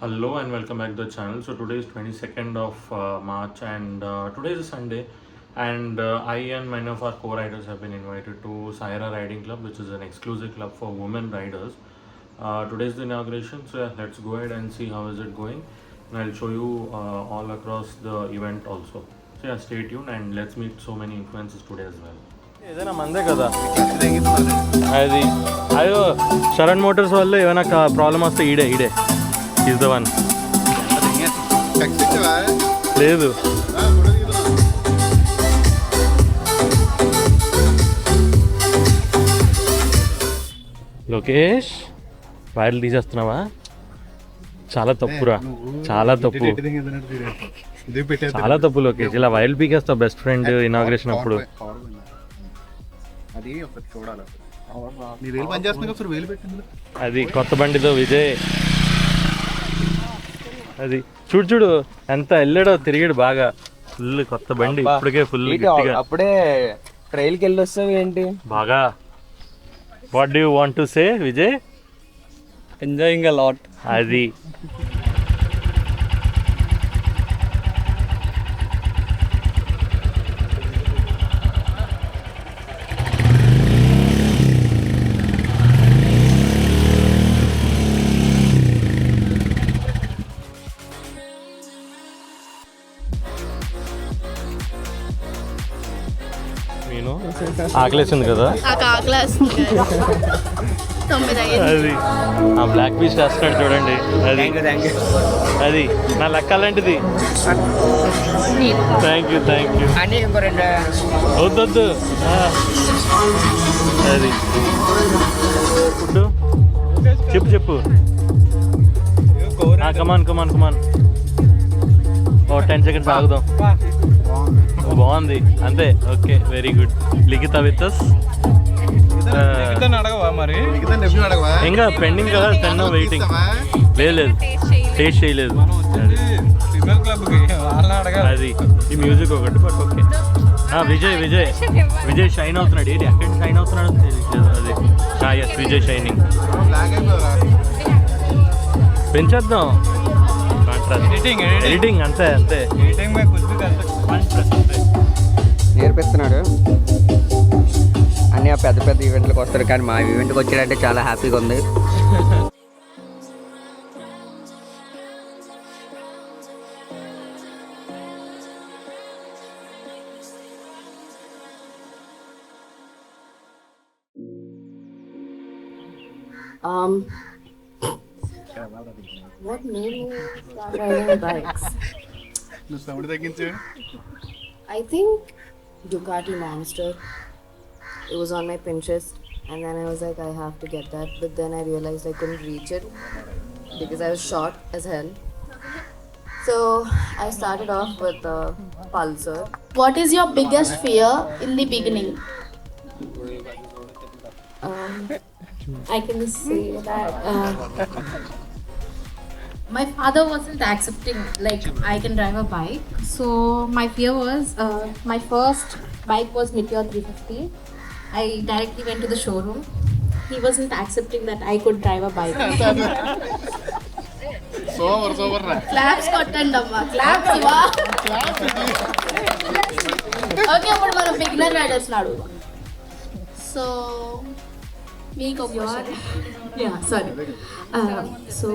Hello and welcome back to the channel. So today is 22nd of March and today is a Sunday, and I and many of our co-riders have been invited to Saira Riding Club, which is an exclusive club for women riders. Today is the inauguration, so yeah, let's go ahead and see how is it going, and I'll show you all across the event also. So yeah, stay tuned and let's meet so many influencers today as well. ఏదైనా మందే కదా అది అయ్యో Sharan Motors వల్ల ఏమైనా problem వస్తే ఈడే is the one లేదు లోకేష్ వైర్లు తీసేస్తున్నావా? చాలా తప్పురా, చాలా తప్పు, చాలా తప్పు లోకేష్. ఇలా వైర్లు పీకేస్తావు బెస్ట్ ఫ్రెండ్ ఇనాగ్రేషన్ అప్పుడు. అది కొత్త బండితో విజయ్, అది చూడు ఎంత వెళ్ళాడో, తిరిగాడు బాగా. ఫుల్ కొత్త బండి ఇప్పటికే ఫుల్. అప్పుడే ట్రైల్కి వెళ్ళి వస్తావు ఏంటి బాగా. What do you want to say Vijay? Enjoying a lot. అది నేను ఆకలేసింది కదా, అది ఆ బ్లాక్ పీస్ రాస్తున్నాడు చూడండి. అది అది నా లెక్క అలాంటిది. థ్యాంక్ యూ వద్దొద్దు. అది ఫుడ్ చెప్పు కమాన్ ఓ 10 seconds ఆగుదాం. బాగుంది అంతే. Okay, very good. Likhita with us. ఇంకా పెండింగ్ కదా, 10 వెయిటింగ్. లేదు టేస్ట్ చేయలేదు. అది ఈ మ్యూజిక్ ఒకటి బట్ ఓకే. విజయ్ షైన్ అవుతున్నాడు. ఏది ఎక్కడ షైన్ అవుతున్నాడు అది విజయ్ షైనింగ్. పెంచేద్దాం ఎడిటింగ్ అంతే నేర్పిస్తున్నాడు. అన్నీ ఆ పెద్ద పెద్ద ఈవెంట్లకు వస్తారు, కానీ మా ఈవెంట్కి వచ్చాడంటే చాలా హ్యాపీగా ఉంది. What made me start riding bikes? I think Ducati Monster. It was on my Pinterest, and then I was like, I have to get that. But then I realized I couldn't reach it because I was short as hell. So I started off with a Pulsar. What is your biggest fear in the beginning? I can just say that my father wasn't accepting like I can drive a bike, so my fear was my first bike was Meteor 350. I directly went to the showroom. He wasn't accepting that I could drive a bike. Claps kottandi amma, claps va. Okay, appudu mana beginner riders nadu. So meeku So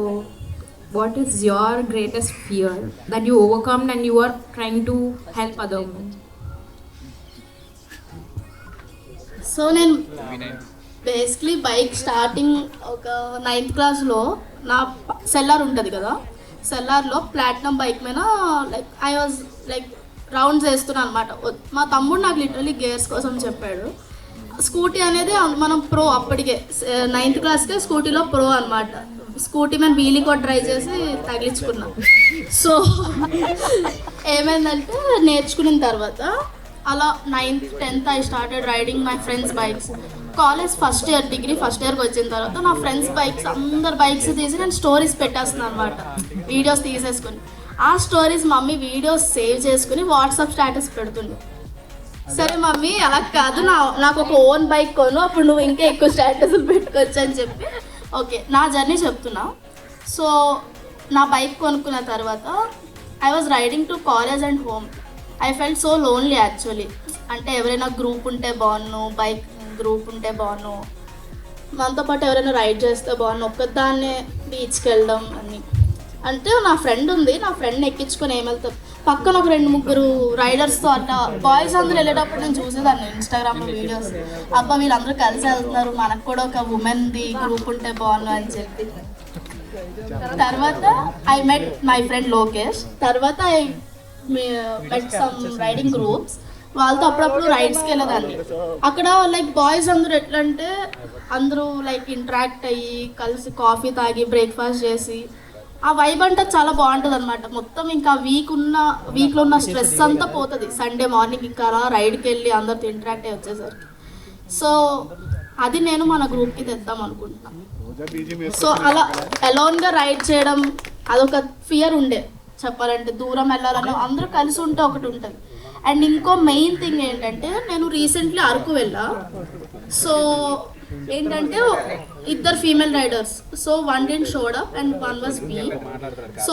what is your greatest fear that you overcome and you are trying to help other women? So నేను basically bike starting ఒక 9th క్లాస్లో నా cellar ఉంటుంది కదా, సెల్లార్లో platinum bike మీద like I was like rounds వేస్తున్నాను అనమాట. మా తమ్ముడు నాకు లిటరలీ గేర్స్ కోసం చెప్పాడు. స్కూటీ అనేది మనం ప్రో, అప్పటికే 9th క్లాస్కే స్కూటీలో ప్రో అనమాట. స్కూటీ మీద వీలీ కూడా ట్రై చేసి తగిలించుకున్నాం. సో ఏమైందంటే నేర్చుకున్న తర్వాత అలా 9th 10th I started riding my friends bikes. College first year, degree first ఇయర్కి వచ్చిన తర్వాత నా ఫ్రెండ్స్ బైక్స్, అందరు బైక్స్ తీసి నేను స్టోరీస్ పెట్టేస్తున్నాను అనమాట, వీడియోస్ తీసేసుకుని. ఆ స్టోరీస్ మమ్మీ వీడియోస్ సేవ్ చేసుకుని వాట్సాప్ స్టేటస్ పెడుతుంది. సరే మమ్మీ అలా కాదు, నాకు ఒక ఓన్ బైక్ కొను, అప్పుడు నువ్వు ఇంకా ఎక్కువ స్టేటస్లు పెట్టుకోవచ్చు అని చెప్పి ఓకే నా జర్నీ చెప్తున్నా. సో నా బైక్ కొనుక్కున్న తర్వాత I was riding to college and home. I felt so lonely actually. అంటే ఎవరైనా గ్రూప్ ఉంటే బాగున్ను, బైక్ గ్రూప్ ఉంటే బాగున్ను, మనతో పాటు ఎవరైనా రైడ్ చేస్తే బాగున్ను, ఒక్కదాన్నే బీచ్కి వెళ్ళడం అని. అంటే నా ఫ్రెండ్ ఉంది, నా ఫ్రెండ్ని ఎక్కించుకొని ఏమెళ్తారు, పక్కన ఒక 2-3 రైడర్స్తో అట్లా బాయ్స్ అందరూ వెళ్ళేటప్పుడు నేను చూసేదాన్ని ఇన్స్టాగ్రామ్లో వీడియోస్. అబ్బా వీళ్ళందరూ కలిసి వెళ్తున్నారు, మనకు కూడా ఒక ఉమెన్ది గ్రూప్ ఉంటే బాగున్ను అని చెప్పి. తర్వాత I met my friend Lokesh. తర్వాత I met some riding groups. వాళ్ళతో అప్పుడప్పుడు రైడ్స్కి వెళ్ళేదాన్ని. అక్కడ లైక్ బాయ్స్ అందరూ ఎట్లా అంటే అందరూ లైక్ ఇంటరాక్ట్ అయ్యి కలిసి కాఫీ తాగి బ్రేక్ఫాస్ట్ చేసి ఆ వైబ్ అంటే చాలా బాగుంటుంది అనమాట. మొత్తం ఇంకా వీక్లో ఉన్న స్ట్రెస్ అంతా పోతుంది. సండే మార్నింగ్ ఇంకా అలా రైడ్కి వెళ్ళి అందరితో ఇంటరాక్ట్ అయ్యి వచ్చేసరికి. సో అది నేను మన గ్రూప్కి తెద్దాం అనుకుంటున్నాను. సో అలా అలోన్గా రైడ్ చేయడం అదొక ఫియర్ ఉండే చెప్పాలంటే. దూరం వెళ్ళాలని అందరూ కలిసి ఉంటే ఒకటి ఉంటుంది. అండ్ ఇంకో మెయిన్ థింగ్ ఏంటంటే నేను రీసెంట్లీ అరకు వెళ్ళా. సో ఏంటంటే 2 female riders. So 1 didn't showed up and 1 was me. So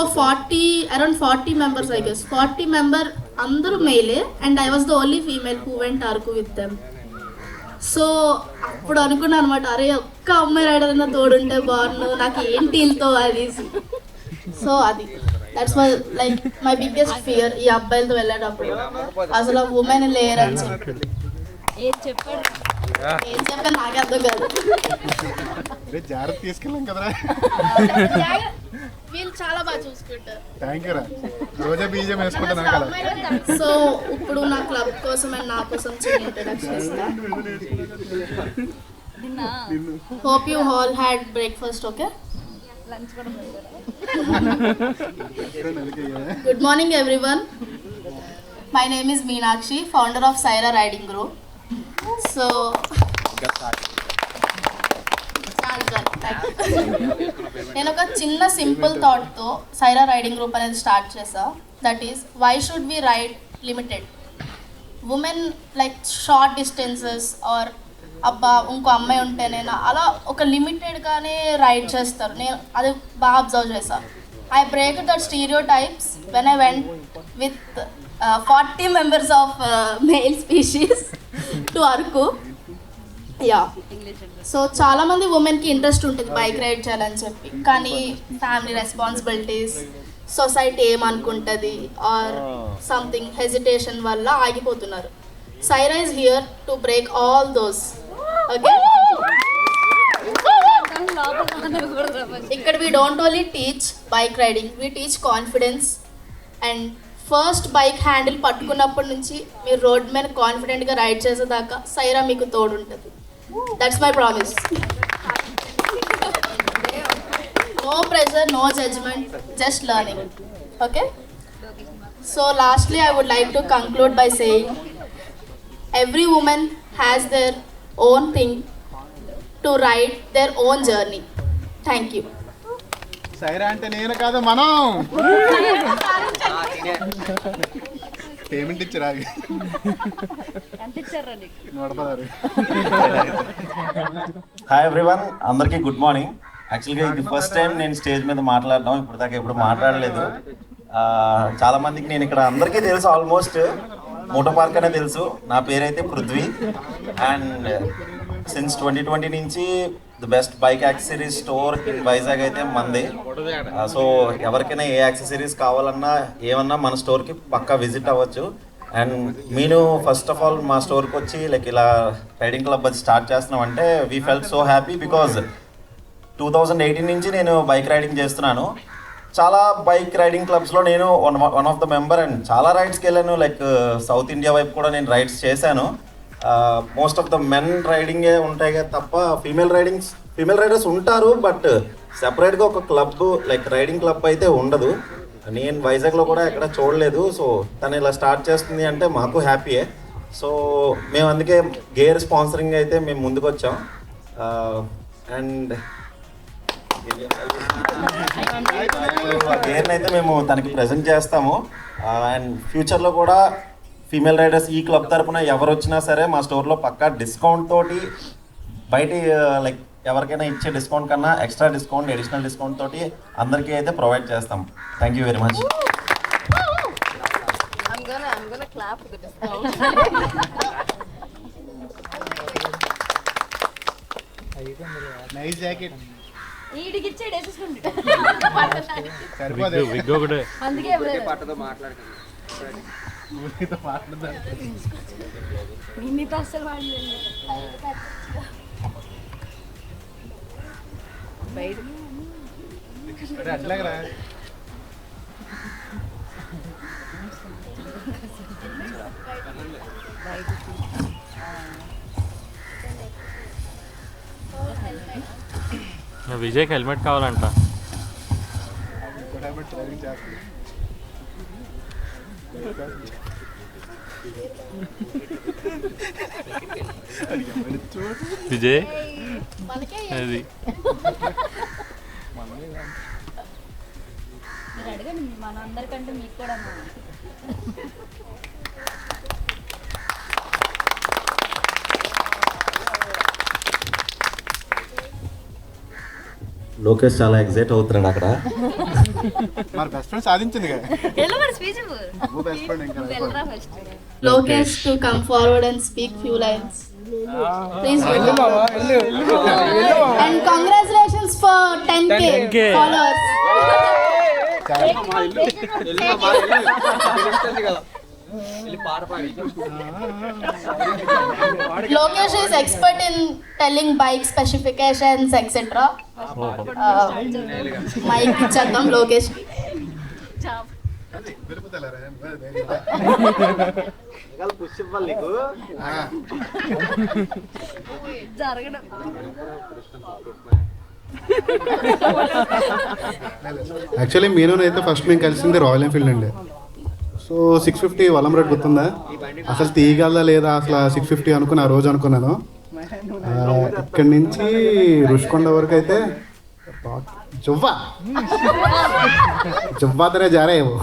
around 40 members I guess. 40 member అందరూ మేలే and I was the only female who went Araku with them. So అప్పుడు అనుకున్నాను అనమాట, అరే ఒక్క అమ్మాయి రైడర్ అన్న తోడుంటే బాగుండు, నాకు ఏంటి వీళ్ళతో అది. సో అది that's my like my biggest fear ఈ అబ్బాయిలతో వెళ్ళేటప్పుడు. అసలు ఉమెన్ లేరని చెప్పి ఏం చెప్పాను నాకే అర్థం కాదు. తీసుకెళ్ళాం కదా, వీళ్ళు చాలా బాగా చూసుకుంటారు. థ్యాంక్ యూ రా, రోజా బీజం వేసుకుంటాను కదా. సో ఇప్పుడు నా క్లబ్ కోసం అండ్ నా కోసం చిన్న ఇంట్రడక్షన్ ఇస్తా. Hope you all had breakfast. Okay, good morning everyone. My name is Meenakshi, founder of Saira riding group. So నేను ఒక చిన్న సింపుల్ థాట్తో సైరా రైడింగ్ గ్రూప్ అనేది స్టార్ట్ చేసా. That is why should we ride limited. Women like short distances are అబ్బా ఇంకో అమ్మాయి ఉంటేనేనా అలా ఒక లిమిటెడ్గానే రైడ్ చేస్తారు. నేను అది బాగా అబ్జర్వ్ చేశాను. I break that stereo types when I went with 40 members of male species to Araku. Yeah, so చాలామంది ఉమెన్కి ఇంట్రెస్ట్ ఉంటుంది బైక్ రైడ్ చేయాలని చెప్పి, కానీ ఫ్యామిలీ రెస్పాన్సిబిలిటీస్, సొసైటీ ఏమనుకుంటుంది ఆర్ సంథింగ్ హెజిటేషన్ వల్ల ఆగిపోతున్నారు. Saira is here to break all those. Okay, ఇక్కడ we don't only teach bike riding, we teach confidence. And first bike handle పట్టుకున్నప్పటి నుంచి మీరు రోడ్ మీద కాన్ఫిడెంట్గా రైడ్ చేసేదాకా సైరా మీకు తోడుంటుంది. That's my promise. No pressure, no judgment, just learning. Okay, so lastly I would like to conclude by saying every woman has their own thing to ride their own journey. Thank you. Saira అంటే నేను కాదు, మనం payment ఇచ్చారా? 116. Hi everyone, అందరికీ good morning. యాక్చువల్గా ఇది first time నేను stage మీద మాట్లాడడం, ఇప్పుడు దాకా ఎప్పుడు మాట్లాడలేదు. చాలామందికి నేను ఇక్కడ అందరికీ తెలుసు, ఆల్మోస్ట్ మోటో పార్క్ అనే తెలుసు. నా పేరైతే పృథ్వీ అండ్ సిన్స్ 2020 నుంచి the best bike accessories store in Vizag అయితే మంది. సో ఎవరికైనా ఏ యాక్సెసరీస్ కావాలన్నా ఏమన్నా మన స్టోర్కి పక్కా విజిట్ అవ్వచ్చు. అండ్ మీరు ఫస్ట్ ఆఫ్ ఆల్ మా స్టోర్కి వచ్చి లైక్ ఇలా రైడింగ్ క్లబ్ అది స్టార్ట్ చేస్తున్నాం అంటే we felt so happy because 2018 నుంచి నేను బైక్ రైడింగ్ చేస్తున్నాను. చాలా బైక్ రైడింగ్ క్లబ్స్లో నేను one of the member and చాలా రైడ్స్కి వెళ్ళాను. లైక్ సౌత్ ఇండియా వైపు కూడా నేను రైడ్స్ చేశాను. మోస్ట్ ఆఫ్ ద మెన్ రైడింగే ఉంటాయి కదా తప్ప ఫీమేల్ రైడర్స్ ఉంటారు, బట్ సెపరేట్గా ఒక క్లబ్ లైక్ రైడింగ్ క్లబ్ అయితే ఉండదు. నేను వైజాగ్లో కూడా ఎక్కడ చూడలేదు. సో తను ఇలా స్టార్ట్ చేస్తుంది అంటే మాకు హ్యాపీయే. సో మేము అందుకే గేర్ స్పాన్సరింగ్ అయితే మేము ముందుకు వచ్చాం. అండ్ గేర్ని అయితే మేము తనకి ప్రజెంట్ చేస్తాము. అండ్ ఫ్యూచర్లో కూడా ఫీమేల్ రైడర్స్ ఈ క్లబ్ తరపున ఎవరు వచ్చినా సరే మా స్టోర్లో పక్కా డిస్కౌంట్ తోటి బయట లైక్ ఎవరికైనా ఇచ్చే డిస్కౌంట్ కన్నా ఎక్స్ట్రా డిస్కౌంట్, అడిషనల్ డిస్కౌంట్ తోటి అందరికీ అయితే ప్రొవైడ్ చేస్తాం. Thank you very much. I'm gonna clap for the discount. Nice jacket ఈడికిచ్చాడు వేసేసుకుంటే సరిపోదు. విగ్ ఒకటే. అందుకే పాటతో మాట్లాడుతున్నాను. ఊరితో మాట్లాడదాం. నిన్నతో అసలు వాడలేదు. అరే అట్లాగే రా. విజయ్కి హెల్మెట్ కావాలంట. డ్రైవింగ్ చేస్తుంది. విజయ్ అది మీరు అడగండి, మన అందరికంటే మీకు కూడా లోకేష్ చాలా ఎగ్జైట్ అవుతున్నాడు అక్కడ. మన బెస్ట్ ఫ్రెండ్ సాధించింది కదా. నువ్వు బెస్ట్ ఫ్రెండ్ ఇంకా Lokesh to come forward and speak few lines. Please welcome. And congratulations for 10K followers. Lokesh is expert in telling bike specifications, etc. Mic ichadam Lokesh ki. Actually మీరు అయితే first మేము కలిసింది royal Enfield అండి. So 650 వలం rate గుర్తుందా? అసలు తీయగలదా లేదా అసలు 650 అనుకుని ఆ రోజు అనుకున్నాను. ఇక్కడి నుంచి రుషికొండ వరకు అయితే జువ్వాతనే జారేవు.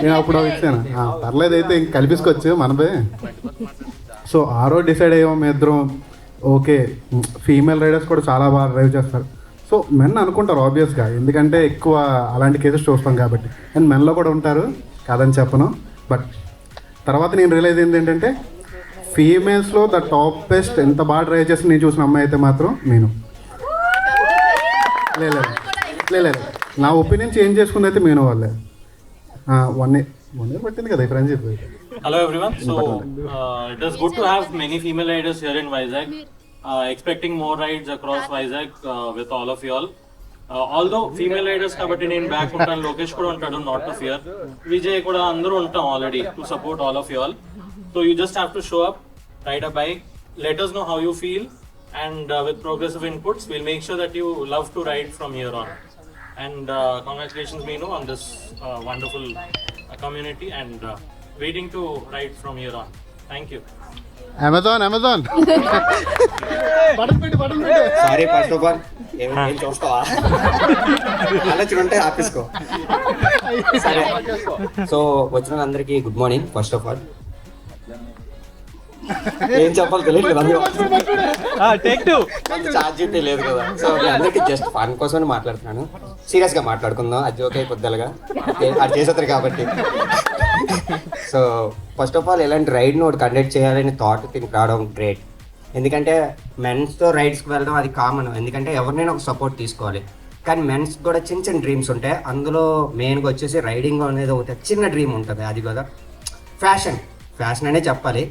నేను అప్పుడు ఇచ్చాను, పర్లేదు అయితే ఇంక కల్పించుకోవచ్చు మనపై. సో ఆ రోజు డిసైడ్ అయ్యాము మీ ఇద్దరం, ఓకే ఫీమేల్ రైడర్స్ కూడా చాలా బాగా డ్రైవ్ చేస్తారు. సో మెన్ అనుకుంటారు ఆబ్వియస్గా, ఎందుకంటే ఎక్కువ అలాంటి కేసెస్ చూస్తాం కాబట్టి. అండ్ మెన్లో కూడా ఉంటారు, కాదని చెప్పను. బట్ తర్వాత నేను రియలైజ్ ఏంటంటే ఫీమేల్స్లో ద టాప్ బెస్ట్ ఎంత బాగా డ్రైవ్ చేసి నేను చూసిన అమ్మాయి అయితే మాత్రం నేను. లేదు నా ఒపీనియన్ చేంజ్ చేసుకుంది అయితే మీను వాళ్ళే. 1 year పట్టింది కదా ఈ friendship. Hello everyone. So it is good to have many female riders here in Vizag. Expecting more rides across Vizag with all of you all. Although female riders kabatti నేను back ఉంటాను, లోకేష్ కూడా ఉంటాడు, not to fear. Vijay కూడా అందరూ ఉంటాం already to support all of you all. So you just have to show up, ride a bike, let us know how you feel, and with progressive inputs we'll make sure that you love to ride from here on. And congratulations Meenu on this wonderful community, and waiting to ride from here on. Thank you. Amazon sorry first of all ఏం చూస్తావా ఆలోచన ఉంటే ఆపేసుకో. సరే, so వచ్చిన అందరికీ good morning. First of all ఏం చెప్పాలి తెలియట్లేదు, ఛార్జ్ లేదు కదా. సో అందరికీ జస్ట్ ఫన్ కోసమని మాట్లాడుతున్నాను. సీరియస్గా మాట్లాడుకుందాం, అది ఓకే కొద్దిగా అది చేసేస్తారు కాబట్టి. సో ఫస్ట్ ఆఫ్ ఆల్ ఇలాంటి రైడ్ని ఒకటి కండక్ట్ చేయాలని థాట్ దీనికి రావడం గ్రేట్. ఎందుకంటే మెన్స్తో రైడ్స్కి వెళ్ళడం అది కామన్, ఎందుకంటే ఎవరినైనా ఒక సపోర్ట్ తీసుకోవాలి. కానీ మెన్స్ కూడా చిన్న చిన్న డ్రీమ్స్ ఉంటాయి. అందులో మెయిన్గా వచ్చేసి రైడింగ్ అనేది ఒక చిన్న డ్రీమ్ ఉంటుంది, అది కూడా ఫ్యాషన్ అనే చెప్పాలి.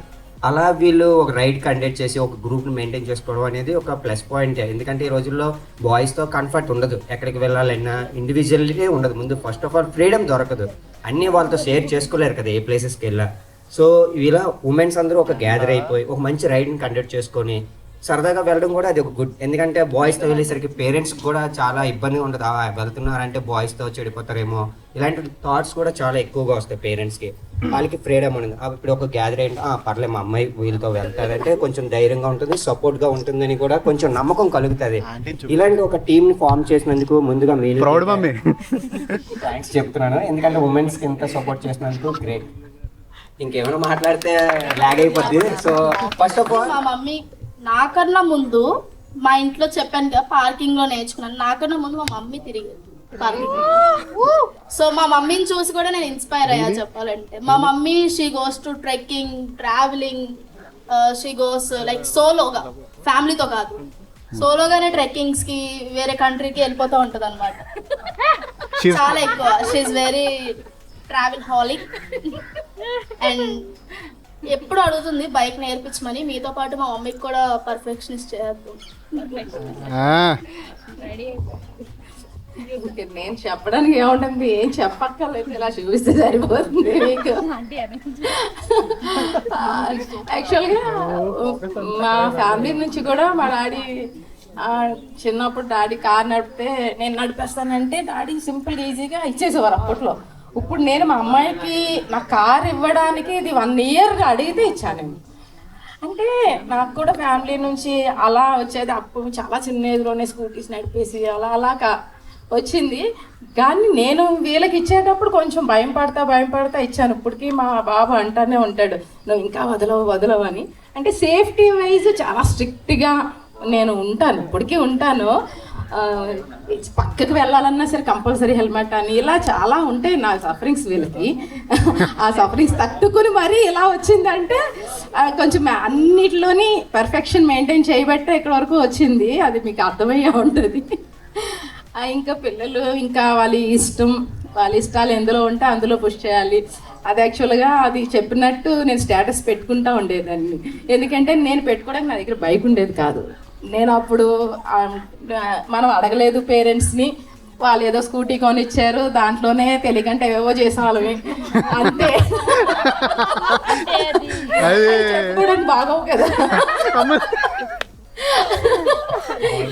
అలా వీళ్ళు ఒక రైడ్ కండక్ట్ చేసి ఒక గ్రూప్ని మెయింటైన్ చేసుకోవడం అనేది ఒక ప్లస్ పాయింట్. ఎందుకంటే ఈ రోజుల్లో బాయ్స్తో కంఫర్ట్ ఉండదు, ఎక్కడికి వెళ్ళాలన్నా ఇండివిజువల్గా ఉండదు. ముందు ఫస్ట్ ఆఫ్ ఆల్ ఫ్రీడమ్ దొరకదు, అన్నీ వాళ్ళతో షేర్ చేసుకోలేరు కదా ఏ ప్లేసెస్కి వెళ్ళా. సో ఇలా ఉమెన్స్ అందరూ ఒక గ్యాదర్ అయిపోయి ఒక మంచి రైడ్ని కండక్ట్ చేసుకొని సరదాగా వెళ్ళడం కూడా అది ఒక గుడ్. ఎందుకంటే బాయ్స్తో వెళ్ళేసరికి పేరెంట్స్కి కూడా చాలా ఇబ్బందిగా ఉంటుంది, వెళ్తున్నారంటే బాయ్స్తో చెడిపోతారేమో, ఇలాంటి థాట్స్ కూడా చాలా ఎక్కువగా వస్తాయి పేరెంట్స్కి. వాళ్ళకి ఫ్రీడమ్ ఉంటుంది. ఇప్పుడు ఒక గ్యాదర్ అయింది, పర్లేదు మా అమ్మాయి వీళ్ళతో వెళ్తారంటే కొంచెం ధైర్యంగా ఉంటుంది, సపోర్ట్గా ఉంటుందని కూడా కొంచెం నమ్మకం కలుగుతుంది. ఇలాంటి ఒక టీమ్ని ఫామ్ చేసినందుకు ముందుగా మీరు థ్యాంక్స్ చెప్తున్నాను, ఎందుకంటే ఉమెన్స్కి ఇంత సపోర్ట్ చేసినందుకు గ్రేట్. ఇంకేమైనా మాట్లాడితే లాగ్ అయిపోద్ది. సో ఫస్ట్ ఆఫ్ ఆల్ మా మమ్మీ నాకన్నా ముందు మా ఇంట్లో చెప్పాను కదా పార్కింగ్లో నేర్చుకున్నాను. నాకన్నా ముందు మా మమ్మీ తిరిగేది పార్కింగ్. సో మా మమ్మీని చూసి కూడా నేను ఇన్స్పైర్ అయ్యా చెప్పాలంటే. మా mummy she goes to trekking, travelling, she goes like సోలోగా, ఫ్యామిలీతో కాదు, సోలోగానే ట్రెక్కింగ్స్కి వేరే కంట్రీకి వెళ్ళిపోతూ ఉంటుంది అనమాట. చాలా ఎక్కువ. She very travelholic. And ఎప్పుడు అడుగుతుంది బైక్ నేర్పించమని. మీతో పాటు మా మమ్మీకి కూడా పర్ఫెక్షనిస్ట్ చేయద్దు. నేను చెప్పడానికి ఏముంటుంది, ఏం చెప్పక్కర్లేదు, ఇలా చూపిస్తే సరిపోతుంది మీకు. యాక్చువల్గా మా ఫ్యామిలీ నుంచి కూడా మా డాడీ చిన్నప్పుడు డాడీ కార్ నడిపితే నేను నడిపేస్తానంటే డాడీ సింపుల్గా ఈజీగా ఇచ్చేసేవారు అప్పట్లో. ఇప్పుడు నేను మా అమ్మాయికి నా కార్ ఇవ్వడానికి ఇది 1 year అడిగితే ఇచ్చాను నేను. అంటే నాకు కూడా ఫ్యామిలీ నుంచి అలా వచ్చేది. అప్పుడు చాలా చిన్న ఏజ్లోనే స్కూటీస్ నడిపేసి అలా వచ్చింది. కానీ నేను వీళ్ళకి ఇచ్చేటప్పుడు కొంచెం భయం పడతా ఇచ్చాను. ఇప్పటికీ మా బాబు అంటానే ఉంటాడు, నువ్వు ఇంకా వదలవు అని. అంటే సేఫ్టీ వైజ్ చాలా స్ట్రిక్ట్గా నేను ఉంటాను, ఇప్పటికీ ఉంటాను. పక్కకి వెళ్ళాలన్నా సరే కంపల్సరీ హెల్మెట్ అని, ఇలా చాలా ఉంటాయి నా సఫరింగ్స్ వీళ్ళకి. ఆ సఫరింగ్స్ తట్టుకుని మరీ ఇలా వచ్చిందంటే కొంచెం అన్నిటిలోని పర్ఫెక్షన్ మెయింటైన్ చేయబట్టే ఇక్కడ వరకు వచ్చింది. అది మీకు అర్థమయ్యే ఉంటుంది. ఇంకా పిల్లలు ఇంకా వాళ్ళ ఇష్టాలు ఎందులో ఉంటే అందులో పుష్ చేయాలి. అది యాక్చువల్గా అది చెప్పినట్టు నేను స్టేటస్ పెట్టుకుంటా ఉండేదాన్ని. ఎందుకంటే నేను పెట్టుకోవడానికి నా దగ్గర బైక్ ఉండేది కాదు. నేను అప్పుడు మనం అడగలేదు పేరెంట్స్ని, వాళ్ళు ఏదో స్కూటీ కొనిచ్చారు, దాంట్లోనే తెలియకంటే ఏవేవో చేసేవాళ్ళవి అంతే. చెప్పుకోవడానికి బాగోవు కదా.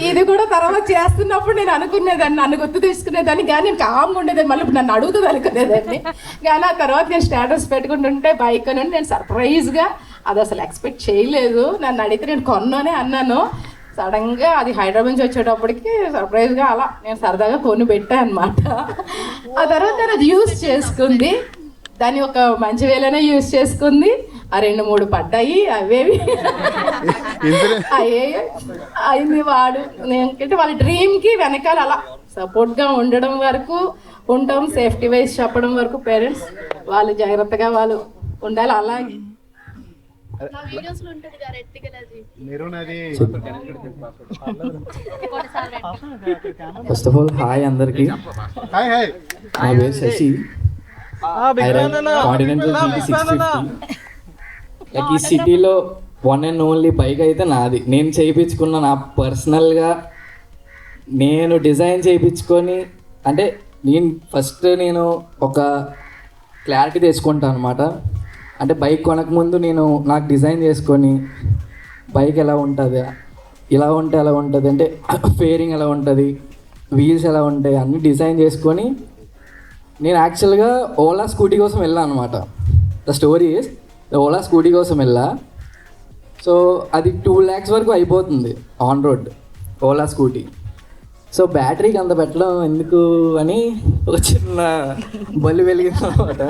ఇది కూడా తర్వాత చేస్తున్నప్పుడు నేను అనుకునేదాన్ని, నన్ను గుర్తు తీసుకునేదాన్ని. కానీ నేను కామ్గా ఉండేదాన్ని, మళ్ళీ ఇప్పుడు నన్ను అడుగుతుంది అనుకునేదాన్ని. కానీ ఆ తర్వాత నేను స్టేటస్ పెట్టుకుంటుంటే బైక్ అని నేను సర్ప్రైజ్గా, అది అసలు ఎక్స్పెక్ట్ చేయలేదు. నన్ను అడిగితే నేను కొన్నానే అన్నాను. సడన్గా అది హైదరాబాద్ నుంచి వచ్చేటప్పటికి సర్ప్రైజ్గా అలా నేను సరదాగా కొని పెట్టాను అనమాట. ఆ తర్వాత నేను అది యూజ్ చేసుకుంది, దాన్ని ఒక మంచి వేళనే యూజ్ చేసుకుంది. ఆ 2-3 పడ్డాయి, అవేవి అయింది. వాడు ఏంటంటే వాళ్ళ డ్రీమ్కి వెనకాల అలా సపోర్ట్గా ఉండడం వరకు ఉంటాం. సేఫ్టీ వైజ్ చెప్పడం వరకు పేరెంట్స్ వాళ్ళు జాగ్రత్తగా వాళ్ళు ఉండాలి. అలాగే ఫస్ట్ ఆఫ్ ఆల్ హాయ్ అందరికి. నా పేరు శశి. Continental GT 650. లైక్ ఈ సిటీలో 1 and only బైక్ అయితే నాది. నేను చేయించుకున్న, నా పర్సనల్గా నేను డిజైన్ చేయించుకొని, అంటే నేను ఒక క్లారిటీ తెచ్చుకుంటాను అనమాట. అంటే బైక్ కొనకముందు నాకు డిజైన్ చేసుకొని బైక్ ఎలా ఉంటుంది, ఇలా ఉంటే ఎలా ఉంటుంది, అంటే ఫేరింగ్ ఎలా ఉంటుంది, వీల్స్ ఎలా ఉంటాయి అన్నీ డిజైన్ చేసుకొని నేను యాక్చువల్గా ఓలా స్కూటీ కోసం వెళ్ళాను అనమాట. The story is Ola scooty కోసం వెళ్ళా. సో అది 2 lakhs వరకు అయిపోతుంది on road Ola scooty. So బ్యాటరీకి అంత పెట్టడం ఎందుకు అని ఒక చిన్న బల్లి వెలిగింది అనమాట.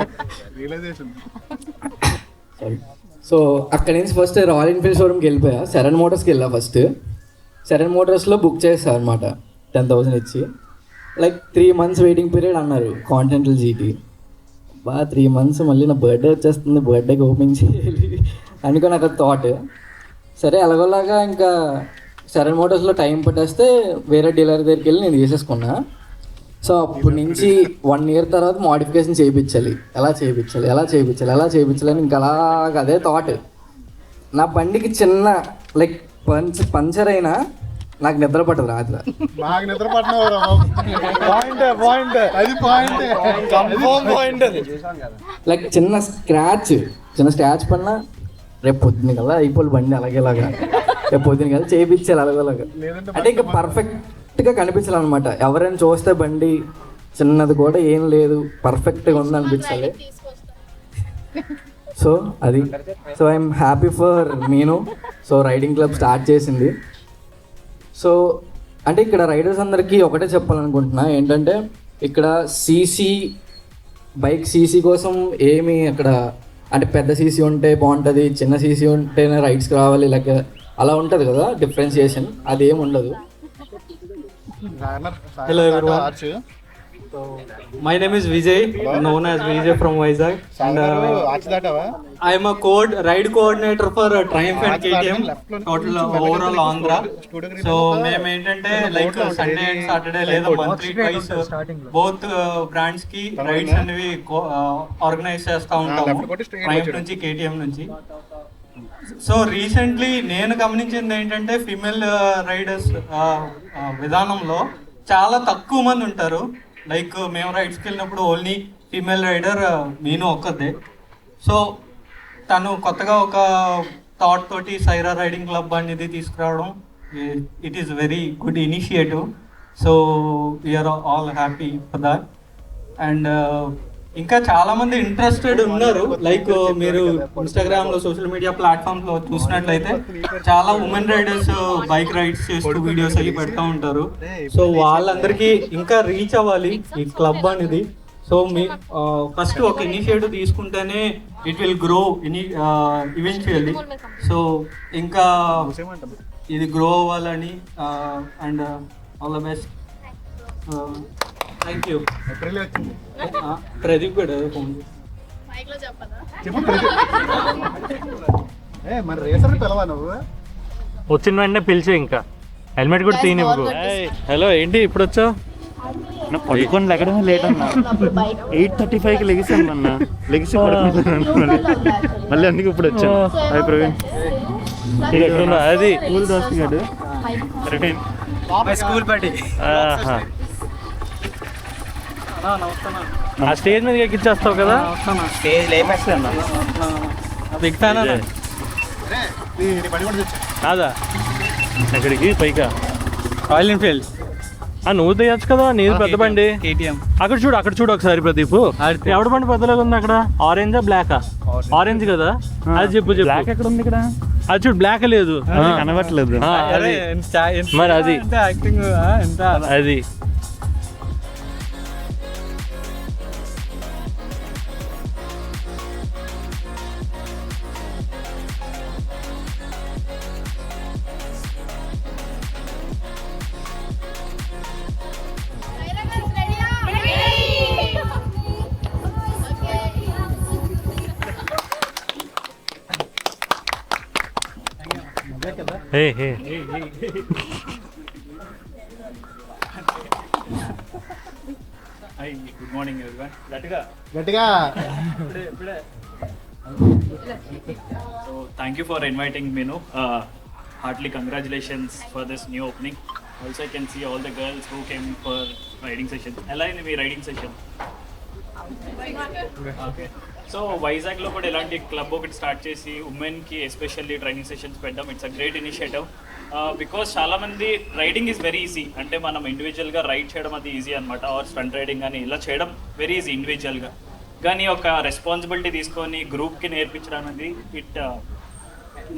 సో అక్కడి నుంచి ఫస్ట్ రాయల్ ఎన్ఫీల్డ్ షోరూమ్కి వెళ్ళిపోయా. సెరెన్ మోటార్స్కి వెళ్ళా. ఫస్ట్ సెరెన్ మోటార్స్లో బుక్ చేసా అనమాట 10,000 ఇచ్చి. లైక్ 3 months వెయిటింగ్ పీరియడ్ అన్నారు కాంటినెంటల్ GT. 3 months మళ్ళీ నా బర్త్డే వచ్చేస్తుంది, బర్త్డేకి ఓపెనింగ్ చేయాలి అనుకో నాకు థాట్. సరే అలాగోలాగా ఇంకా సెరెన్ మోటార్స్లో టైం పట్టేస్తే వేరే డీలర్ దగ్గరికి వెళ్ళి నేను తీసేసుకున్నా. సో అప్పటి నుంచి 1 year తర్వాత మోడిఫికేషన్ చేయించాలి, ఎలా చేయించాలి అని ఇంకా అలాగ అదే థాట్. నా బండికి చిన్న లైక్ పంచర్ అయినా నాకు నిద్ర పట్టదు రాత్రి. లైక్ చిన్న స్క్రాచ్ పడినా రేపు పొద్దున్న కదా అయిపోయి బండి అలాగేలాగా, రేపు పొద్దున్న కదా చేయించాలి అలాగేలాగా. అంటే ఇంకా పర్ఫెక్ట్గా కనిపించాలన్నమాట. ఎవరైనా చూస్తే బండి చిన్నది కూడా ఏం లేదు, పర్ఫెక్ట్గా ఉంది అనిపించాలి. సో అది. So I'm happy for Meenu. So riding club start చేసింది. సో అంటే ఇక్కడ రైడర్స్ అందరికీ ఒకటే చెప్పాలనుకుంటున్నా, ఏంటంటే ఇక్కడ బైక్ సీసీ కోసం ఏమి అక్కడ అంటే పెద్ద సీసీ ఉంటే బాగుంటుంది, చిన్న సీసీ ఉంటేనే రైడ్స్కి రావాలి, లేక అలా ఉంటుంది కదా డిఫరెన్షియేషన్, అది ఏమి ఉండదు. Hello everyone. My name is Vijay, known as Vijay from Vizag, and I am a ride coordinator for Triumph and KTM, total overall Andhra. So మేము ఏంటంటే లైక్ సండే అండ్ సాటర్డే లేదా మంత్లీ ట్వైస్ బోత్ బ్రాండ్స్ కి rides అనేవి organise చేస్తూ ఉంటాము, Triumph నుంచి KTM నుంచి. So recently నేను గమనించింది ఏంటంటే ఫీమేల్ రైడర్స్ విధానంలో చాలా తక్కువ మంది ఉంటారు. లైక్ మేము రైడ్స్కి వెళ్ళినప్పుడు ఓన్లీ ఫీమేల్ రైడర్ నేను ఒక్కదే. సో తను కొత్తగా ఒక థాట్ తోటి సైరా రైడింగ్ క్లబ్ అనేది తీసుకురావడం, it is very good initiative. So we are all happy for that. And ఇంకా చాలా మంది ఇంట్రెస్టెడ్ ఉన్నారు. లైక్ మీరు ఇన్స్టాగ్రామ్లో సోషల్ మీడియా ప్లాట్ఫామ్లో చూసినట్లయితే చాలా ఉమెన్ రైడర్స్ బైక్ రైడ్స్ చేస్తూ వీడియోస్ అవి పెడతా ఉంటారు. సో వాళ్ళందరికీ ఇంకా రీచ్ అవ్వాలి ఈ క్లబ్ అనేది. సో మీ ఫస్ట్ ఒక ఇనిషియేటివ్ తీసుకుంటేనే it will grow eventually. So ఇంకా ఇది గ్రో అవ్వాలని and all the best. Thank you. Pradeep కూడా ఫోన్ మరి రేసర్ పిలవా నువ్వు? వచ్చిన వెంటనే పిలిచే, ఇంకా హెల్మెట్ కూడా తీనివ్వకు. హలో ఏంటి ఇప్పుడు వచ్చావు? పడుకొని లెగడమే లేట్ అన్నా. 8:35కి లెగిసాను అన్న, లెగిసి మళ్ళీ అందుకే ఇప్పుడు వచ్చాను. హాయ్ ప్రవీణ్. అది స్కూల్ దోస్త్ గారు ప్రవీణ్, స్కూల్ పార్టీ. ఆ స్టేజ్ మీద ఎక్కిచ్చేస్తావు కదా? స్టేజ్ లేపేస్తాను. బిగ్ ఫ్యాన్ అన్న. కాదా ఎక్కడికి పైకా? Royal Enfield. నువ్వు తీయచ్చు కదా, నీది పెద్ద బండి. KTM. అక్కడ చూడు ఒకసారి ప్రదీప్. ఎవడ బండి పెద్దలాగా ఉంది అక్కడ? ఆరెంజా బ్లాకా? ఆరెంజ్ కదా, అది చెప్పు. బ్లాక్ ఎక్కడ ఉంది ఇక్కడ? అది చూడు, బ్లాక్ లేదు, కనబట్లేదు. మరి అది యాక్టింగ్ ఎంత అది. Hey. Hi, good morning everyone. గట్టిగా. So thank you for inviting me. Heartily congratulations for this new opening. Also I can see all the girls who came for riding session. ఎలా అయింది మీ riding session? Okay. So వైజాగ్లో కూడా ఇలాంటి club ఒకటి start చేసి ఉమెన్కి especially training sessions పెట్టడం, it's a great initiative. Because చాలామంది రైడింగ్ ఈజ్ వెరీ ఈజీ, అంటే మనం ఇండివిజువల్గా రైడ్ చేయడం అది ఈజీ అనమాట, ఆర్ స్టంట్ రైడింగ్ కానీ ఇలా చేయడం వెరీ ఈజీ ఇండివిజువల్గా. కానీ ఒక రెస్పాన్సిబిలిటీ తీసుకొని గ్రూప్కి నేర్పించడం అనేది it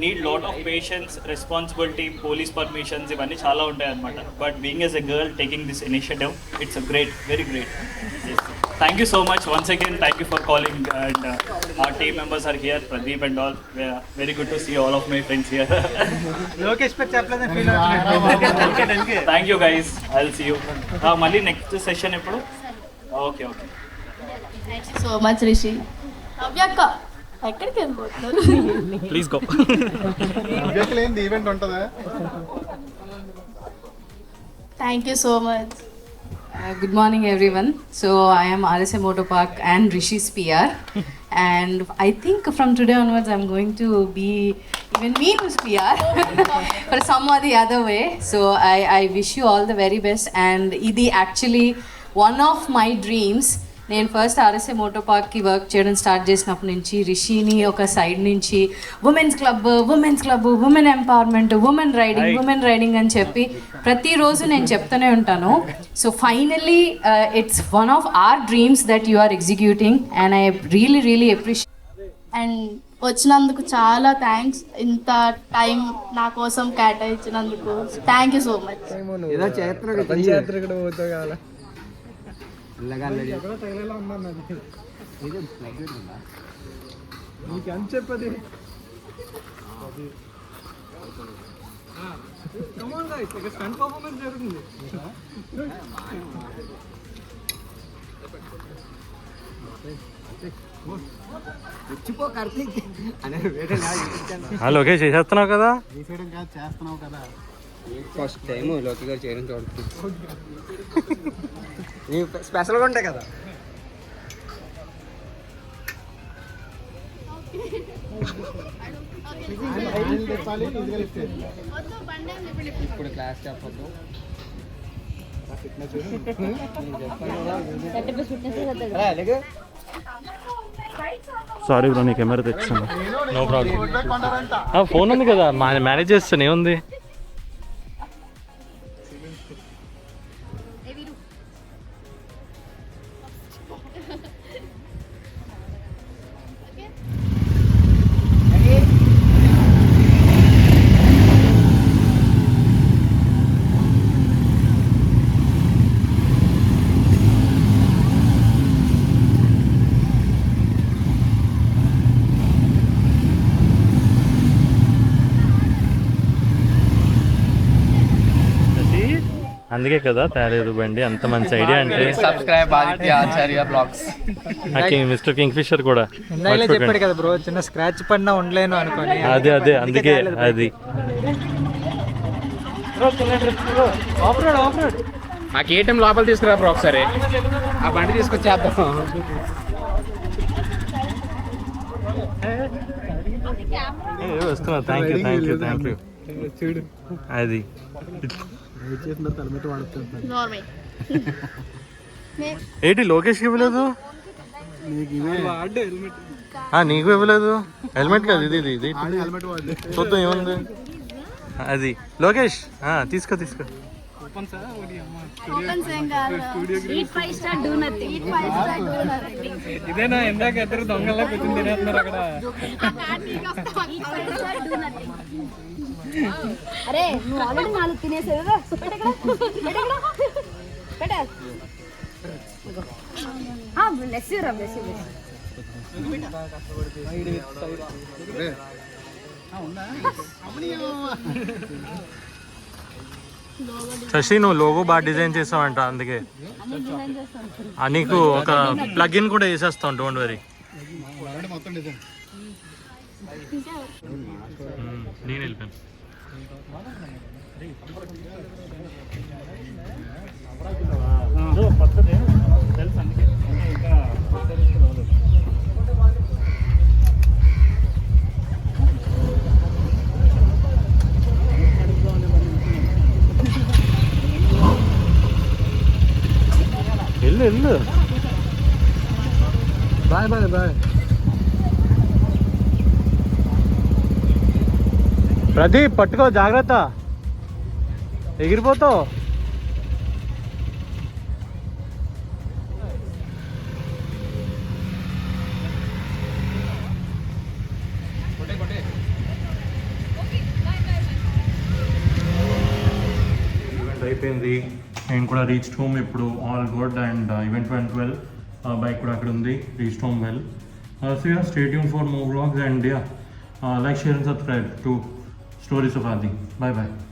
need lot of patience, responsibility, police permissions ఇవన్నీ చాలా ఉంటాయి అనమాట. But being as a girl taking this initiative, it's a great, very great. Thank you so much once again. Thank you for calling, and our team members are here, Pradeep and all. Very good to see all of my friends here. Thank you guys. I'll see you. Mali next session eppudu? Okay. Thank you so much, Rishi. Avyaka, ఎక్కడికి వెళ్ళిపోతున్నారు? Please go. అభ్యర్థులేంది event ఉంటుందా? Thank you so much. Good morning everyone. So I am RSA Motor Park and Rishi's PR, and I think from today onwards I'm going to be even Meenu's PR for some or the other way. So I wish you all the very best, and idi actually one of my dreams. నేను first RSA moto పార్క్కి work చేయడం start చేసినప్పటి నుంచి రిషిని ఒక side నుంచి women club, women empowerment, women riding అని చెప్పి ప్రతిరోజు నేను చెప్తూనే ఉంటాను. So finally it's one of our dreams that you are executing, and I really appreciate. And వచ్చినందుకు చాలా థ్యాంక్స్, ఇంత టైం నా కోసం కేటాయించినందుకు thank you so much. Come on guys, like a stunt performance జరుగుతుంది. లోకేష్ చేసేస్తున్నావు కదా. చేస్తున్నావు కదా. ఫస్ట్ టైం లోకి గారు చేయడం చూడుతుంది. స్పెషల్గా ఉంటాయి కదా. ఇప్పుడు క్లాస్ చెప్పద్దు. సారీ బ్రో, నీ కెమెరా తెచ్చాను. No problem. ఫోన్ ఉంది కదా, మేనేజ్ చేస్తాను. ఏముంది? అందుకే కదా తయారయ్యేది బండి. అంత మంచి ఐడియా అంటే. సబ్స్క్రైబ్ ఆదిత్య ఆచార్య బ్లాగ్స్. మిస్టర్ కింగ్ ఫిషర్ కూడా చెప్పాడు కదా బ్రో, చిన్న స్క్రాచ్ పడినా ఉండలేను అనుకోని. అదే అందుకే అది. ఆ కేటీఎం లోపల తీసుకురా బ్రో ఒకసారి. ఆ బండి తీసుకొచ్చేద్దాం. వస్తున్నా. Thank you. చూడు అది ఏంటి లోకేష్కి ఇవ్వలేదు? నీకు ఇవ్వలేదు హెల్మెట్? లేదు ఇది చూద్దాం ఏముంది. అది లోకేష్ తీసుకో. ఇదేనా ఇందాక ఇద్దరు దొంగల్లా కూర్చొని తినేస్తున్నారు అక్కడ. అరే నువ్వు ఆల్రెడీ 4 తినేసావు. శశి, నువ్వు లోగో బాగా డిజైన్ చేసావంట. అందుకే నీకు ఒక ప్లగిన్ కూడా వేసేస్తాం. Don't worry. నేను వెళ్ళిపోయాను. వెళ్ళు. బాయ్. ప్రదీప్ పట్టుకో, జాగ్రత్త, ఎగిరిపోతావు. ఈవెంట్ అయిపోయింది. నేను కూడా రీచ్ హోమ్ ఇప్పుడు. All good and event went well. Bike కూడా అక్కడ ఉంది. Reach home well. So yeah, stay tune for more vlogs and yeah, like, share and subscribe to Stories of Adi. Bye bye.